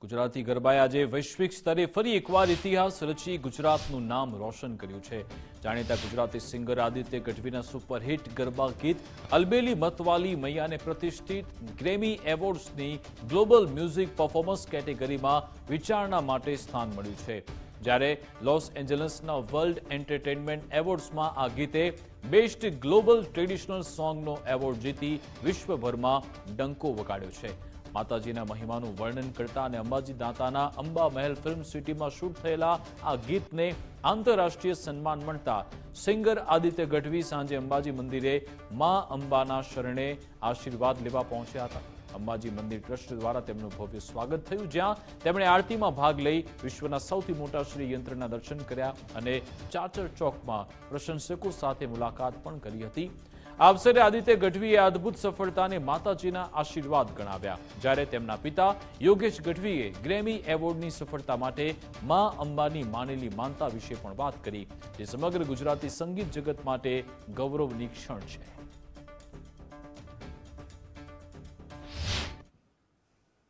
ગુજરાતી ગરબાએ આજે વૈશ્વિક સ્તરે ફરી એકવાર ઇતિહાસ રચી ગુજરાતનું નામ રોશન કર્યું છે। જાણીતા ગુજરાતી સિંગર આદિત્ય ગઢવીના સુપરહિટ ગરબા ગીત અલબેલી મતવાલી મૈયાને પ્રતિષ્ઠિત ગ્રેમી એવોર્ડ્સની ગ્લોબલ મ્યુઝિક પરફોર્મન્સ કેટેગરીમાં વિચારણા માટે સ્થાન મળ્યું છે। જ્યારે લોસ એન્જલસના વર્લ્ડ એન્ટરટેનમેન્ટ એવોર્ડ્સમાં આ ગીતે બેસ્ટ ગ્લોબલ ટ્રેડિશનલ સોંગનો એવોર્ડ જીતી વિશ્વભરમાં ડંકો વગાડ્યો છે। માતાજીના મહિમાનું વર્ણન કરતા અને અંબાજી દાતાના અંબા મહેલ ફિલ્મ સિટીમાં શૂટ થયેલા આ ગીતને આંતરરાષ્ટ્રીય સન્માન મળતા સિંગર આદિત્ય ગઢવી સાંજે અંબાજી મંદિરે મા અંબાના શરણે આશીર્વાદ લેવા પહોંચ્યા હતા। અંબાજી મંદિર ટ્રસ્ટ દ્વારા તેમનું ભવ્ય સ્વાગત થયું, જ્યાં તેમણે આરતીમાં ભાગ લઈ વિશ્વના સૌથી મોટા શ્રી યંત્રના દર્શન કર્યા અને ચાચર ચોકમાં પ્રશંસકો સાથે મુલાકાત પણ કરી હતી। આ અવસરે આદિત્ય ગઢવીએ અદ્ભુત સફળતાને માતાજીના આશીર્વાદ ગણાવ્યા, જ્યારે તેમના પિતા યોગેશ ગઢવીએ ગ્રેમી એવોર્ડની સફળતા માટે મા અંબાની માનેલી માનતા વિશે પણ વાત કરી, જે સમગ્ર ગુજરાતી સંગીત જગત માટે ગૌરવની ક્ષણ છે।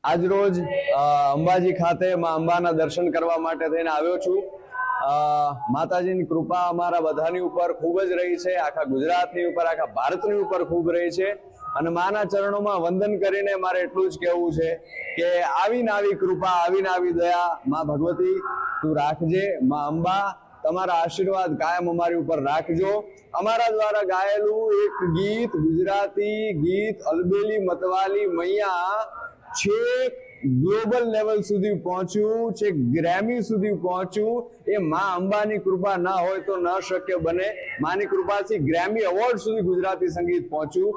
આજરોજ અંબાજી ખાતે માં અંબાના દર્શન કરવા માટે થઈને આવ્યો છું। માતાજીની કૃપા અમારા બધાની ઉપર ખૂબ જ રહી છે, આખા ગુજરાતની ઉપર, આખા ભારતની ઉપર ખૂબ રહી છે અને માના ચરણોમાં વંદન કરીને મારે એટલું જ કહેવું છે કે આવીને આવી કૃપા, આવીને આવી દયા માં ભગવતી તું રાખજે। માં અંબા તમારા આશીર્વાદ કાયમ અમારી ઉપર રાખજો। અમારા દ્વારા ગાયેલું એક ગીત, ગુજરાતી ગીત અલબેલી મતવાલી મૈયા છેક ગ્લોબલ લેવલ સુધી પહોંચ્યું છે, ગ્રેમી સુધી પહોંચ્યું। એ માં અંબાની કૃપા ના હોય તો ન શક્ય બને। માની કૃપાથી ગ્રેમી એવોર્ડ સુધી ગુજરાતી સંગીત પહોંચ્યું।